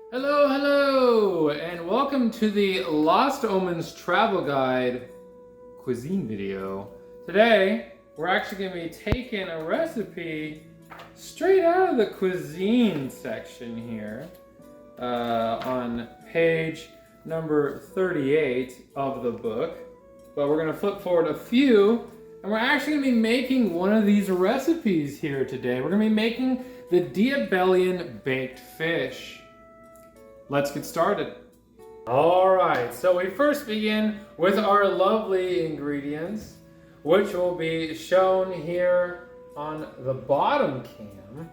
Hello, hello, and welcome to the Lost Omens travel guide cuisine video. Today, we're actually going to be taking a recipe straight out of the cuisine section here on page number 38 of the book. But we're going to flip forward a few, and we're actually going to be making one of these recipes here today. We're going to be making the Diobelian baked fish. Let's get started. All right, so we first begin with our lovely ingredients, which will be shown here on the bottom cam.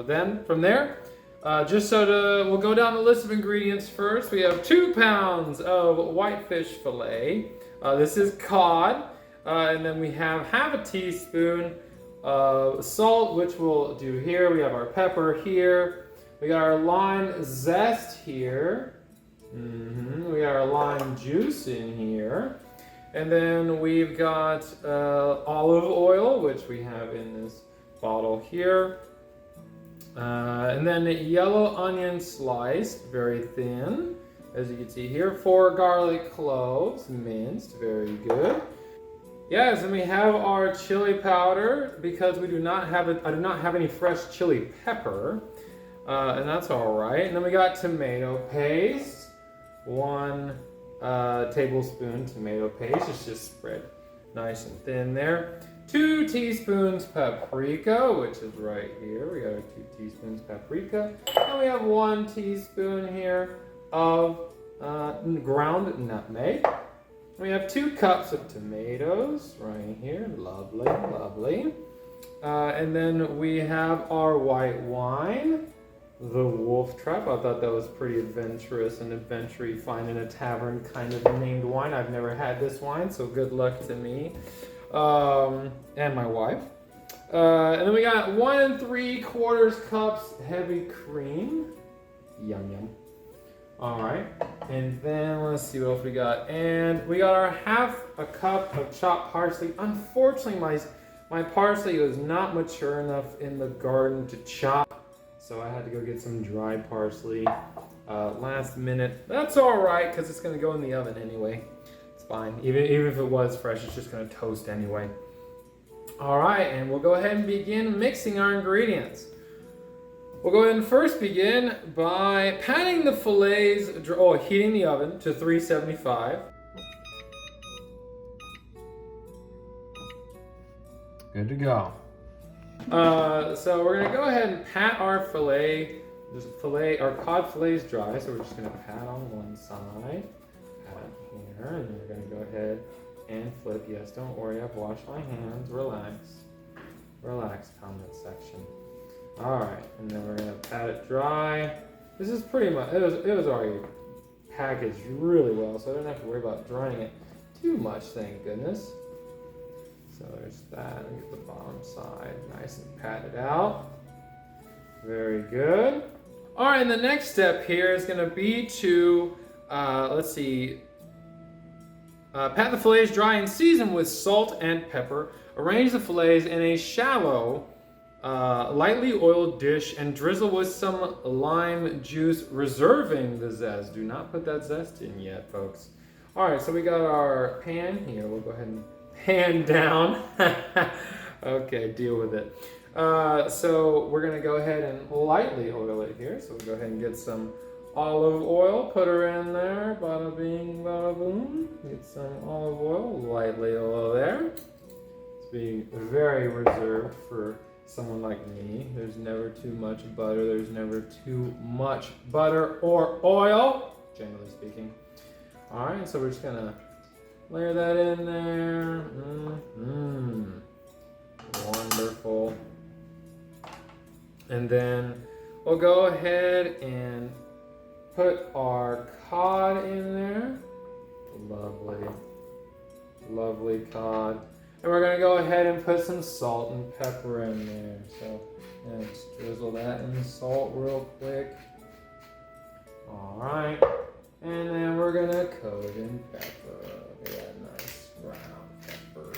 Then from there, we'll go down the list of ingredients first. We have 2 pounds of whitefish fillet. This is cod. And then we have half a teaspoon salt, which we'll do here. We have our pepper here. We got our lime zest here. We got our lime juice in here. And then we've got olive oil, which we have in this bottle here. And then yellow onion sliced, very thin, as you can see here. 4 garlic cloves, minced, very good. Yes, and we have our chili powder because I do not have any fresh chili pepper, and that's all right. And then we got tomato paste, 1 tablespoon tomato paste. It's just spread nice and thin there. 2 teaspoons paprika, which is right here. We got our 2 teaspoons paprika, and we have 1 teaspoon here of ground nutmeg. We have 2 cups of tomatoes right here. Lovely, lovely. And then we have our white wine, the Wolf Trap. I thought that was pretty adventurous and adventure-y, find in a tavern kind of named wine. I've never had this wine, so good luck to me and my wife. And then we got 1 3/4 cups heavy cream. Yum, yum. All right, and then let's see what else we got. And we got our half a cup of chopped parsley. Unfortunately, my parsley was not mature enough in the garden to chop, so I had to go get some dry parsley last minute. That's all right, because it's going to go in the oven anyway. It's fine. Even if it was fresh, it's just going to toast anyway. All right, and we'll go ahead and begin mixing our ingredients. We'll go ahead and first begin by patting the fillets, heating the oven to 375. Good to go. So we're gonna go ahead and pat our our cod fillets dry. So we're just gonna pat on one side, pat here, and then we're gonna go ahead and flip. Yes, don't worry, I've washed my hands. Relax, relax, comment section. All right, and then we're gonna pat it dry. This is pretty much, it was already packaged really well, so I don't have to worry about drying it too much, thank goodness. So there's that, and get the bottom side nice and patted out. Very good. All right, and the next step here is gonna be to, pat the fillets dry and season with salt and pepper. Arrange the fillets in a shallow, lightly oiled dish and drizzle with some lime juice, reserving the zest. Do not put that zest in yet, folks. All right, so we got our pan here. We'll go ahead and pan down. Okay, deal with it. So we're gonna go ahead and lightly oil it here. So we'll go ahead and get some olive oil, put her in there, bada bing, bada boom. Get some olive oil, lightly oil there. It's being very reserved for someone like me. There's never too much butter. There's never too much butter or oil, generally speaking. All right, so we're just gonna layer that in there. Wonderful. And then we'll go ahead and put our cod in there. Lovely, lovely cod. And we're gonna go ahead and put some salt and pepper in there. So let's drizzle that in the salt real quick. All right. And then we're gonna coat it in pepper. Look at that nice brown pepper.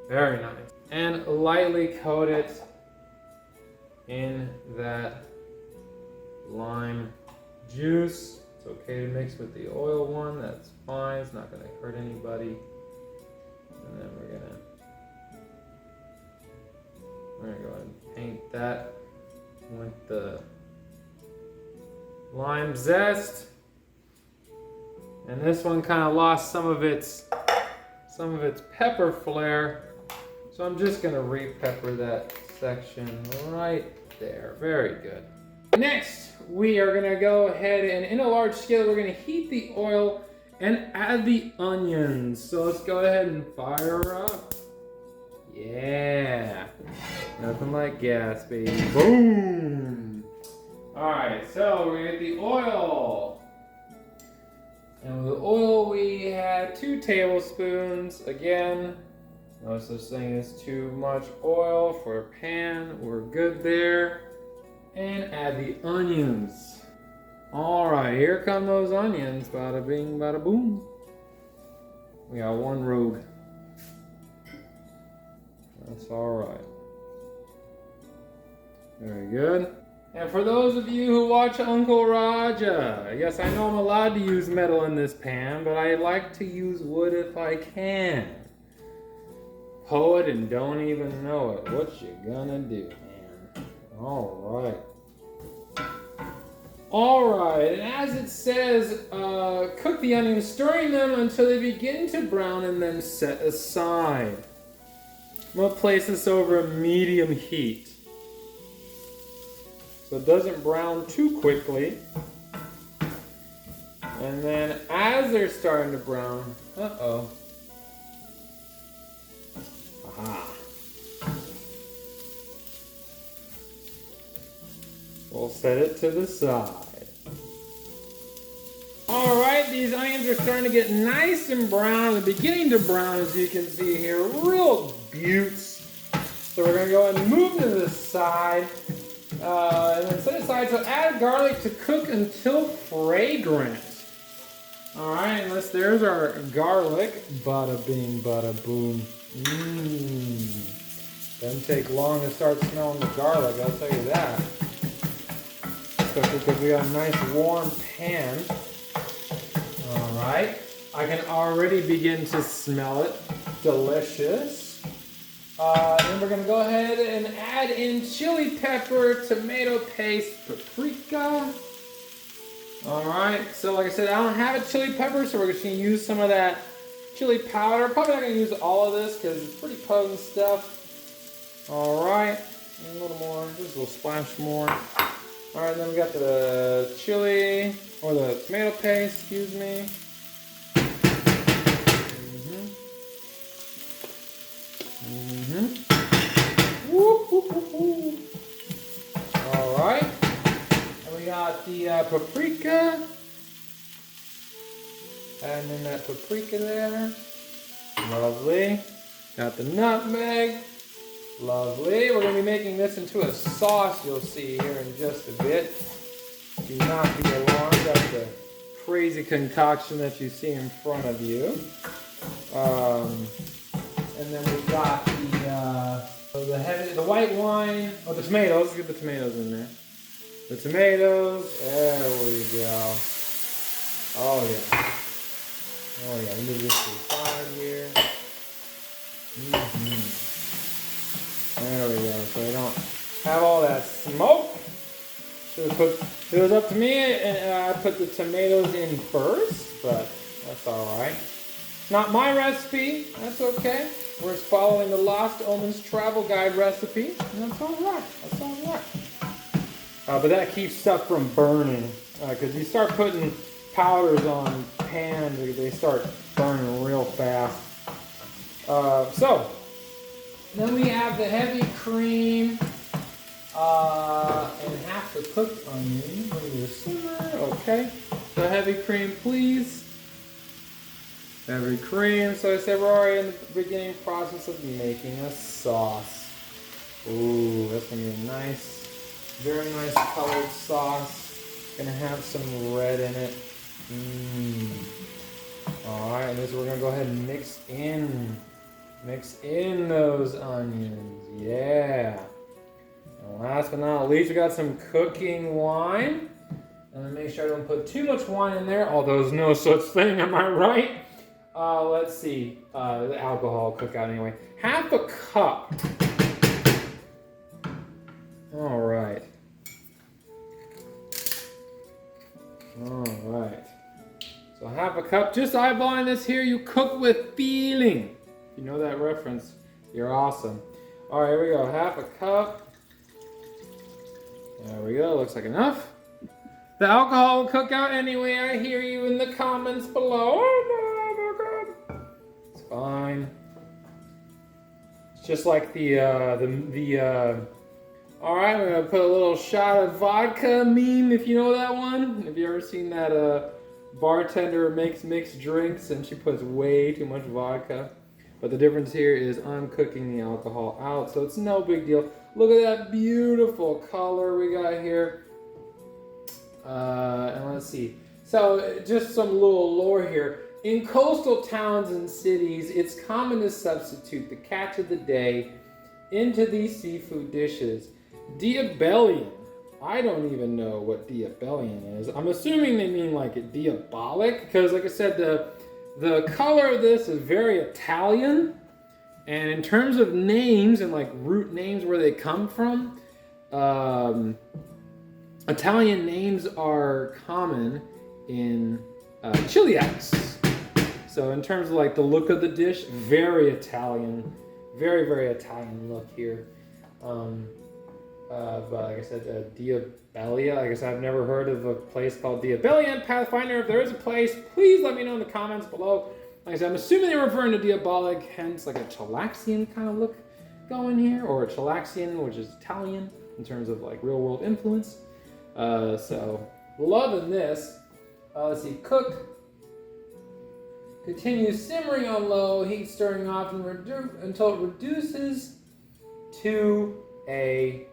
Very nice. And lightly coat it in that lime juice. It's okay to mix with the oil one, that's fine, it's not going to hurt anybody. And then we're going to go ahead and paint that with the lime zest. And this one kind of lost some of its pepper flair, so I'm just going to re-pepper that section right there. Very good. Next, we are going to go ahead and in a large skillet, we're going to heat the oil and add the onions. So let's go ahead and fire up. Yeah, nothing like gas, baby. Boom! Alright, so we're going to get the oil. And with the oil, we had 2 tablespoons. Again, no such thing as too much oil for a pan. We're good there. And add the onions. Alright, here come those onions. Bada bing, bada boom. We got one rogue. That's alright. Very good. And for those of you who watch Uncle Raja, yes, I know I'm allowed to use metal in this pan, but I like to use wood if I can. Poet and don't even know it. What you gonna do, man? Alright. Alright, and as it says, cook the onions, stirring them until they begin to brown and then set aside. I'm going to place this over a medium heat, so it doesn't brown too quickly. And then as they're starting to brown, aha. We'll set it to the side. Alright, these onions are starting to get nice and brown. They're beginning to brown, as you can see here. Real buttes. So we're going to go ahead and move to the side. And then set it aside. So add garlic to cook until fragrant. Alright, and there's our garlic. Bada bing, bada boom. Doesn't take long to start smelling the garlic, I'll tell you that. Especially because we got a nice warm pan. Alright, I can already begin to smell it. Delicious. Then we're going to go ahead and add in chili pepper, tomato paste, paprika. Alright, so like I said, I don't have a chili pepper, so we're just going to use some of that chili powder. Probably not going to use all of this because it's pretty potent stuff. Alright, a little more, just a little splash more. Alright, then we got the chili, or the tomato paste, excuse me. Alright, and we got the paprika. Adding in that paprika there. Lovely. Got the nutmeg. Lovely. We're going to be making this into a sauce, you'll see here in just a bit. Do not be alarmed at the crazy concoction that you see in front of you. And then we've got the white wine, the tomatoes. Let's get the tomatoes in there. The tomatoes. There we go. Oh yeah. Oh yeah. Let me move this to the side here. There we go. So I don't have all that smoke. If it was up to me, and I'd put the tomatoes in first, but that's alright. Not my recipe, that's okay. We're just following the Lost Omens travel guide recipe, and that's alright. That's alright. But that keeps stuff from burning, because you start putting powders on pans, they start burning real fast. So, then we have the heavy cream. And half the cooked onion. Bring your simmer. Okay. The heavy cream, please. Heavy cream. So I said we're already in the beginning process of making a sauce. Ooh, that's gonna be a nice, very nice colored sauce. Gonna have some red in it. Alright, and this we're gonna go ahead and mix in those onions. Yeah. last but not least, we got some cooking wine. I'm gonna make sure I don't put too much wine in there, although there's no such thing, am I right? Let's see, the alcohol cookout anyway. Half a cup. All right. All right. So half a cup, just eyeballing this here, you cook with feeling. If you know that reference, you're awesome. All right, here we go, half a cup. There we go, looks like enough. The alcohol will cook out anyway, I hear you in the comments below. Oh no, it's fine. It's just like all right, we're gonna put a little shot of vodka meme, if you know that one. Have you ever seen that bartender makes mixed drinks and she puts way too much vodka? But the difference here is I'm cooking the alcohol out, so it's no big deal. Look at that beautiful color we got here. And let's see. So just some little lore here. In coastal towns and cities, it's common to substitute the catch of the day into these seafood dishes. Diobelian. I don't even know what Diobelian is. I'm assuming they mean like diabolic, because like I said, the color of this is very Italian. And in terms of names and like root names where they come from, Italian names are common in Chiliacs. So in terms of like the look of the dish, very Italian, very, very Italian look here. But like I said, Diobelia, like I said, I've never heard of a place called Diobelian. Pathfinder, if there is a place, please let me know in the comments below. Like I said, I'm assuming they're referring to diabolic, hence like a Chilaxian kind of look going here, or a Chilaxian, which is Italian in terms of like real world influence. So loving this. Let's see, cook. Continue simmering on low, heat stirring off until it reduces to a,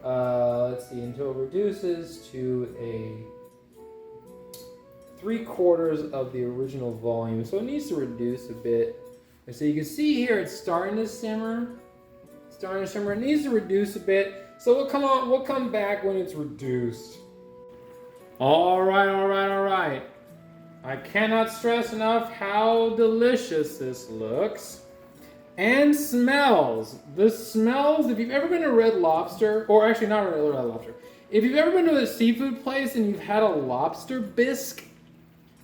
until it reduces to a 3/4 of the original volume. So it needs to reduce a bit. And so you can see here it's starting to simmer. It needs to reduce a bit. So we'll come back when it's reduced. All right. I cannot stress enough how delicious this looks and smells. The smells, if you've ever been to Red Lobster, or actually not Red Lobster, if you've ever been to a seafood place and you've had a lobster bisque,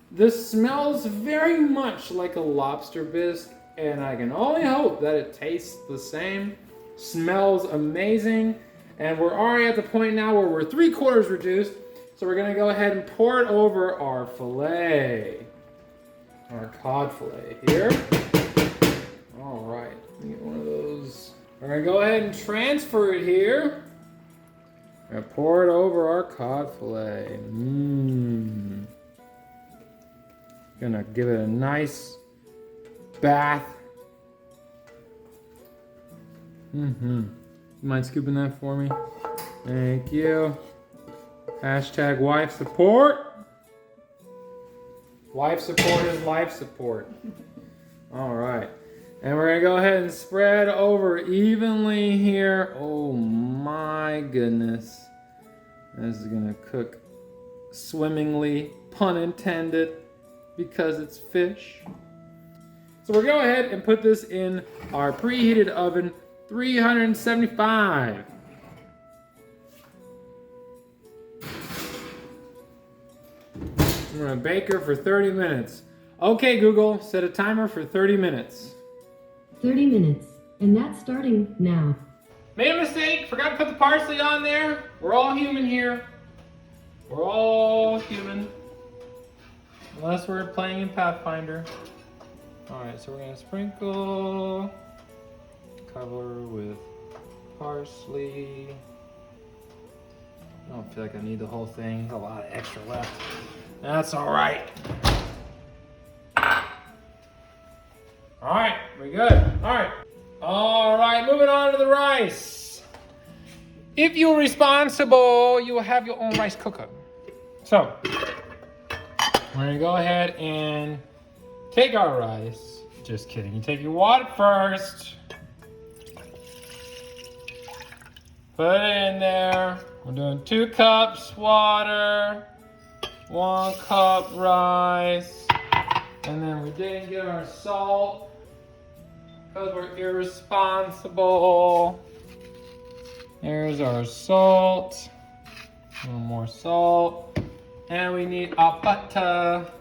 this smells very much like a lobster bisque, and I can only hope that it tastes the same. Smells amazing, and we're already at the point now where we're 3/4 reduced. So we're gonna go ahead and pour it over our fillet. Our cod fillet here. All right, let me get one of those. We're gonna go ahead and transfer it here. We're gonna pour it over our cod fillet. Gonna give it a nice bath. You mind scooping that for me? Thank you. Hashtag wife support. Wife support is life support. All right. And we're gonna go ahead and spread over evenly here. Oh my goodness. This is gonna cook swimmingly, pun intended, because it's fish. So we're gonna go ahead and put this in our preheated oven, 375. We're gonna bake her for 30 minutes. Okay, Google, set a timer for 30 minutes. 30 minutes, and that's starting now. Made a mistake, forgot to put the parsley on there. We're all human here. We're all human. Unless we're playing in Pathfinder. All right, so we're gonna sprinkle, cover with parsley. I don't feel like I need the whole thing. There's a lot of extra left. That's all right. All right, we're good. All right, moving on to the rice. If you're responsible, you will have your own rice cooker. So, we're gonna go ahead and take our rice. Just kidding, you take your water first. Put it in there. We're doing 2 cups water, 1 cup rice, and then we didn't get our salt because we're irresponsible. Here's our salt. A little more salt. And we need our butter.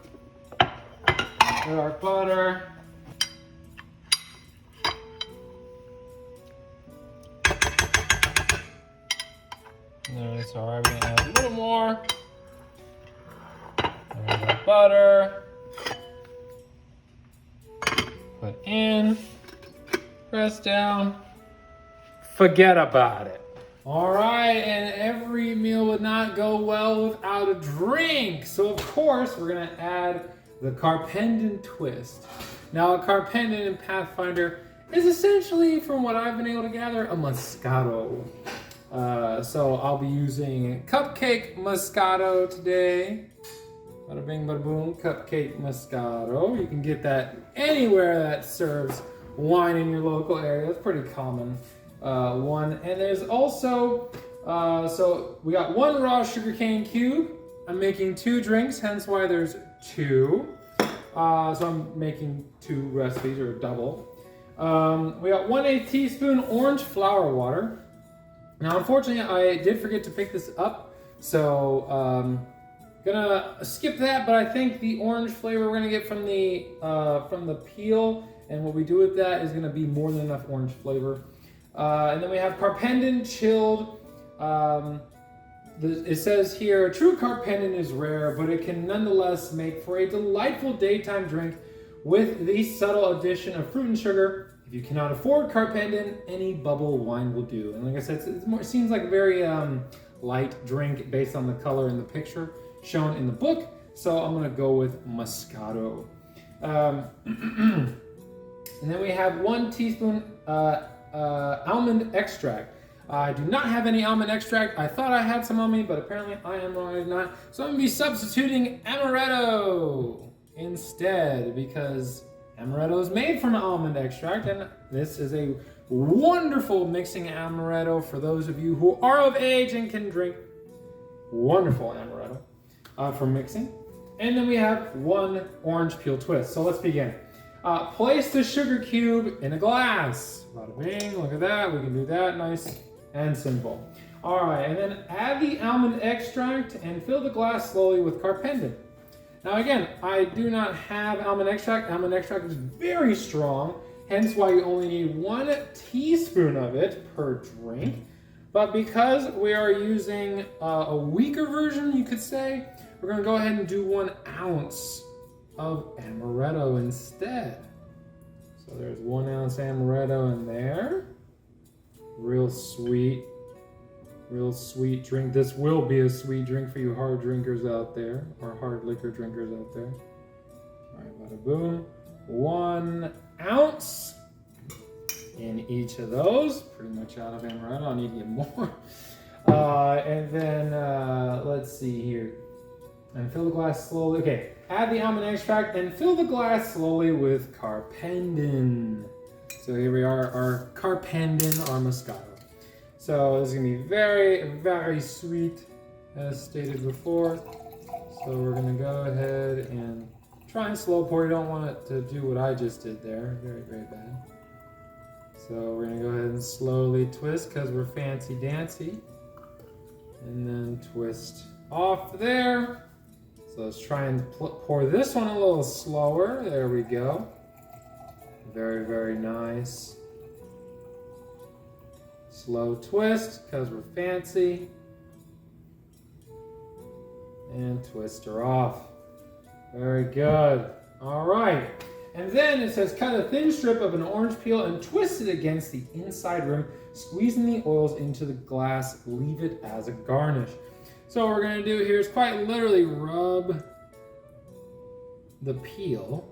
With our butter. There's our, we're gonna add a little more. There's our butter. Put in. Press down. Forget about it. All right, and every meal would not go well without a drink. So of course, we're gonna add the Carpenden twist. Now, a Carpenden in Pathfinder is essentially, from what I've been able to gather, a Moscato. So I'll be using Cupcake Moscato today. Bada bing, bada boom, Cupcake Moscato. You can get that anywhere that serves wine in your local area. It's pretty common. One, and there's also, so we got 1 raw sugarcane cube. I'm making 2 drinks, hence why there's 2. So I'm making 2 recipes, or double. We got 1/8 teaspoon orange flower water. Now, unfortunately, I did forget to pick this up, so gonna skip that. But I think the orange flavor we're gonna get from the peel, and what we do with that is gonna be more than enough orange flavor. And then we have Carpenden chilled. It says here, true Carpenden is rare, but it can nonetheless make for a delightful daytime drink with the subtle addition of fruit and sugar. If you cannot afford Carpenden, any bubble wine will do. And like I said, it seems like a very light drink based on the color in the picture shown in the book. So I'm gonna go with Moscato. And then we have 1 teaspoon almond extract. I do not have any almond extract. I thought I had some on me, but apparently I am wrong, I do not. So I'm gonna be substituting amaretto instead, because amaretto is made from almond extract, and this is a wonderful mixing amaretto for those of you who are of age and can drink wonderful amaretto for mixing. And then we have 1 orange peel twist. So let's begin. Place the sugar cube in a glass. Bada bing, look at that. We can do that, nice and simple. All right, and then add the almond extract and fill the glass slowly with Carpenden. Now again, I do not have almond extract. Almond extract is very strong, hence why you only need 1 teaspoon of it per drink. But because we are using a weaker version, you could say, we're gonna go ahead and do 1 ounce of amaretto instead. So there's 1 ounce amaretto in there. Real sweet drink. This will be a sweet drink for you hard drinkers out there, or hard liquor drinkers out there. All right, bada boom. 1 ounce in each of those. Pretty much out of amaretto. I need to get more. And then let's see here. And fill the glass slowly. Okay, add the almond extract and fill the glass slowly with Carpenden. So here we are, our Carpenden, our Moscato. So this is gonna be very, very sweet, as stated before. So we're gonna go ahead and try and slow pour. You don't want it to do what I just did there. Very, very bad. So we're gonna go ahead and slowly twist because we're fancy dancy. And then twist off there. So let's try and pour this one a little slower. There we go. Very, very nice. Slow twist, because we're fancy. And twist her off. Very good. All right. And then it says cut a thin strip of an orange peel and twist it against the inside rim, squeezing the oils into the glass. Leave it as a garnish. So what we're going to do here is quite literally rub the peel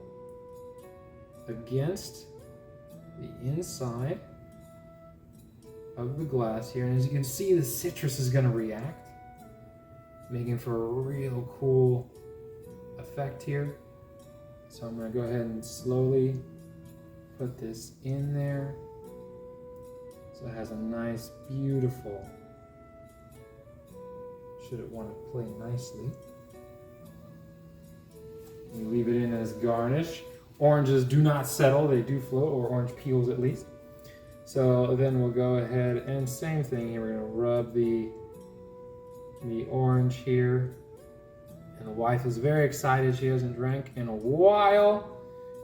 against the inside of the glass here. And as you can see, the citrus is going to react, making for a real cool effect here. So I'm going to go ahead and slowly put this in there. So it has a nice, beautiful should it want to play nicely. We leave it in as garnish. Oranges do not settle, they do float, or orange peels at least. So then we'll go ahead and same thing here. We're gonna rub the orange here. And the wife is very excited. She hasn't drank in a while.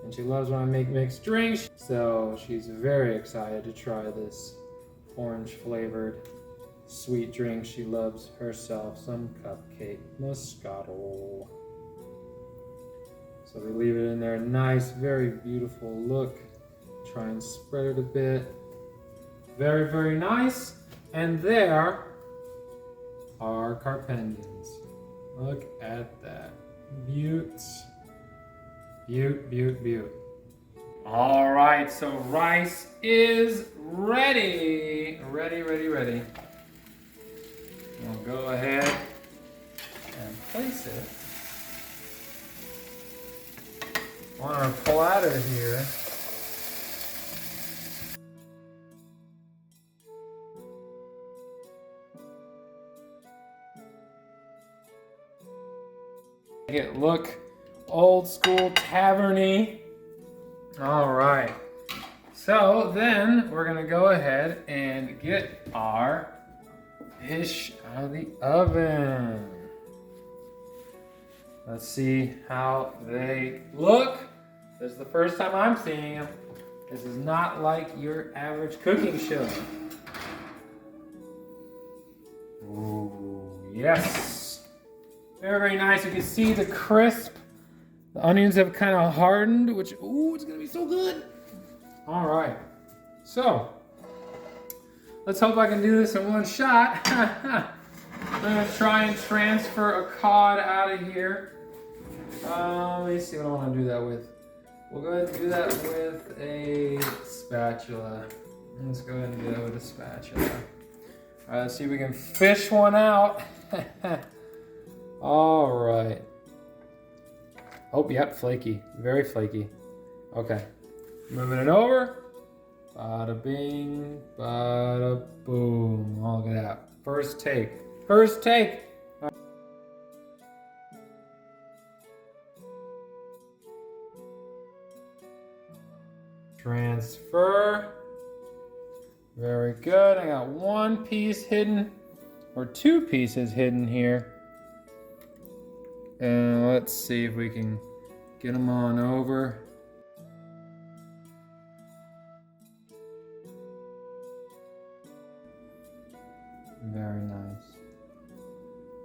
And she loves when I make mixed drinks. So she's very excited to try this orange flavored sweet drink. She loves herself some cupcake Moscato. So we leave it in there. Nice, very beautiful look. Try and spread it a bit. Very, very nice. And there are Carpendens. Look at that. Beaut. Beaut, beaut, beaut. All right, so rice is ready. Ready. We'll go ahead and place it. I want to pull out of here. Make it look old school tavern-y. All right. So then we're gonna go ahead and get our fish out of the oven. Let's see how they look. This is the first time I'm seeing them. This is not like your average cooking show. Ooh, yes. Very, very nice. You can see the crisp. The onions have kind of hardened, which, ooh, it's gonna be so good. All right, so let's hope I can do this in one shot. I'm gonna try and transfer a cod out of here. Let me see what I wanna do that with. We'll go ahead and do that with a spatula. Let's go ahead and do that with a spatula. All right, let's see if we can fish one out. All right. Oh, yep, flaky. Very flaky. Okay. Moving it over. Bada bing, bada boom. Oh, look at that. First take. First take. Transfer. Very good. I got one piece hidden, or two pieces hidden here. And let's see if we can get them on over. Very nice.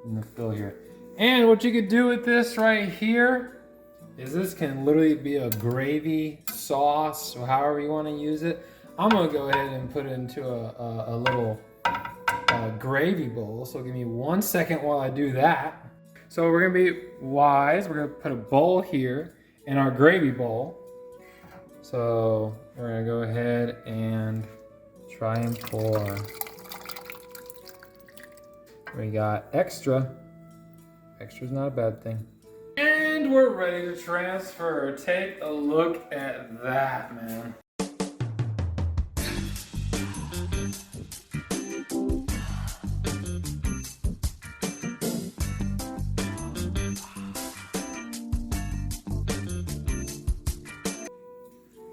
In the fill here. And what you could do with this right here is this can literally be a gravy sauce, or however you want to use it. I'm gonna go ahead and put it into a little gravy bowl. So give me 1 second while I do that. So we're gonna be wise. We're gonna put a bowl here in our gravy bowl. So we're gonna go ahead and try and pour. We got extra. Extra's not a bad thing. And we're ready to transfer. Take a look at that, man.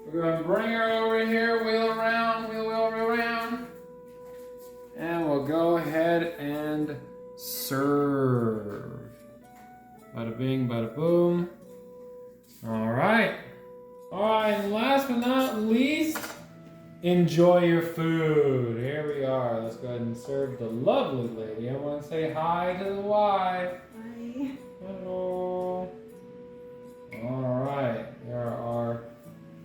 We're gonna bring her over here, wheel around, wheel around. And we'll go ahead and serve. Bada bing, bada boom. All right. All right, and last but not least, enjoy your food. Here we are. Let's go ahead and serve the lovely lady. Everyone say hi to the wife. Hi. Hello. All right, there are,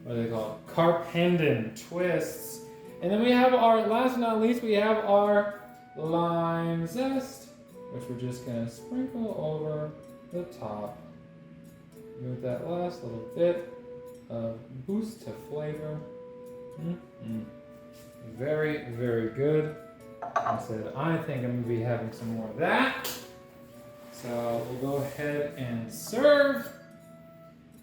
what do they call it? Carpenden twists. And then we have our, last but not least, we have our lime zest, which we're just gonna sprinkle over the top. With that last little bit of boost to flavor. Very, very good. I said, I think I'm gonna be having some more of that. So we'll go ahead and serve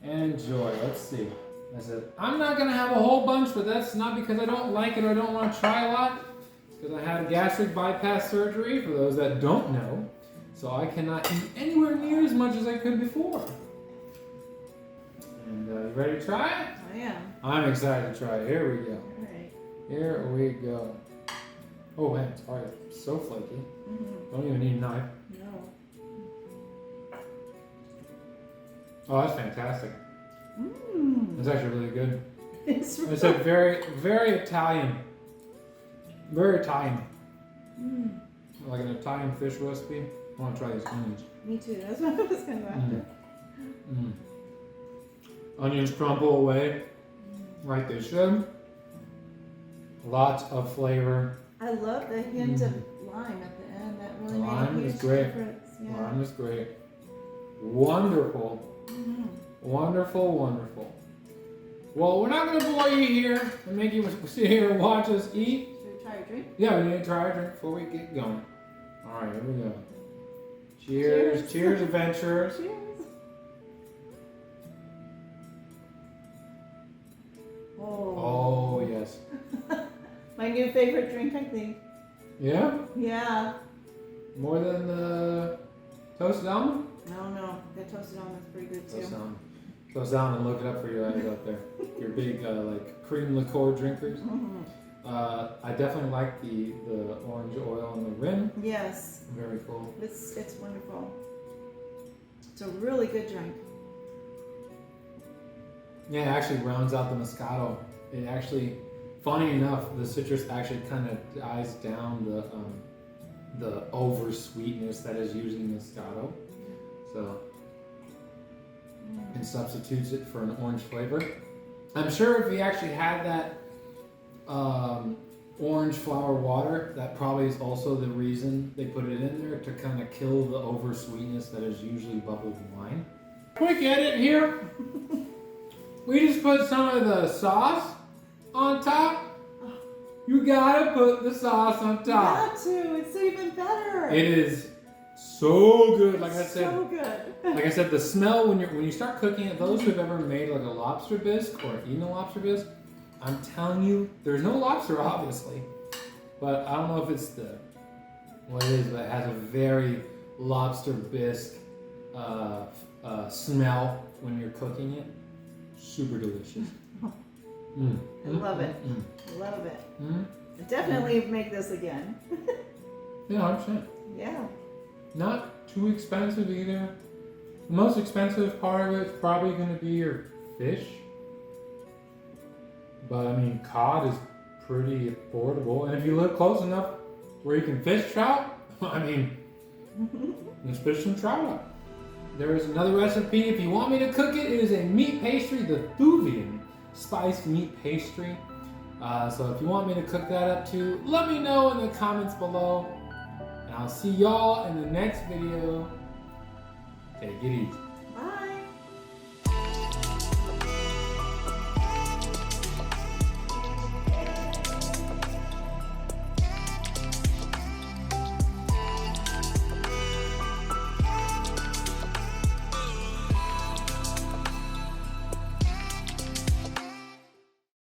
and enjoy. Let's see. I said, I'm not gonna have a whole bunch, but that's not because I don't like it or I don't want to try a lot. It's because I had gastric bypass surgery, for those that don't know. So I cannot eat anywhere near as much as I could before. And you ready to try it? I am. I'm excited to try it. Here we go. All right. Here we go. Oh man, it's probably so flaky. Don't even need a knife. No. Oh, that's fantastic. It's actually really good. It's It's a very, very Italian. Very Italian. Like an Italian fish recipe. I want to try these onions. Me too. That's what I was going to after. Onions crumble away like they should. Lots of flavor. I love the hint of lime at the end. That really Lime made a is huge great. difference. Yeah. Lime is great. Wonderful. Wonderful, wonderful. Well, we're not going to bore you here and make you sit here and watch us eat. Should we try a drink? Yeah, we need to try a drink before we get going. All right, here we go. Cheers. Cheers. Cheers, adventurers. Cheers. Oh, yes. My new favorite drink, I think. Yeah? Yeah. More than the toasted almond? No. That toasted almond's pretty good too. Toasted almond, look it up for you guys out there. You're big like cream liqueur drinkers. I definitely like the orange oil on the rim. Yes. Very cool. It's wonderful. It's a really good drink. Yeah, it actually rounds out the Moscato. It actually, funny enough, the citrus actually kind of dies down the over sweetness that is usually Moscato. So, and substitutes it for an orange flavor. I'm sure if we actually had that orange flower water, that probably is also the reason they put it in there, to kind of kill the over sweetness that is usually bubbled wine. Quick edit here. We just put some of the sauce on top. You gotta put the sauce on top. Got to. It's even better. It is so good. Like I said, so good. like I said, the smell when you start cooking it. Those who've ever made like a lobster bisque or eaten a lobster bisque, I'm telling you, there's no lobster obviously, but I don't know if it's what it is, but it has a very lobster bisque smell when you're cooking it. Super delicious. I love it. Love it. Definitely make this again. Yeah, 100%. Yeah. Not too expensive either. The most expensive part of it is probably going to be your fish. But I mean, cod is pretty affordable. And if you live close enough where you can fish trout, I mean, let's fish some trout up. There is another recipe. If you want me to cook it, it is a meat pastry, the Thuvian spiced meat pastry. So if you want me to cook that up too, let me know in the comments below. And I'll see y'all in the next video. Take it easy.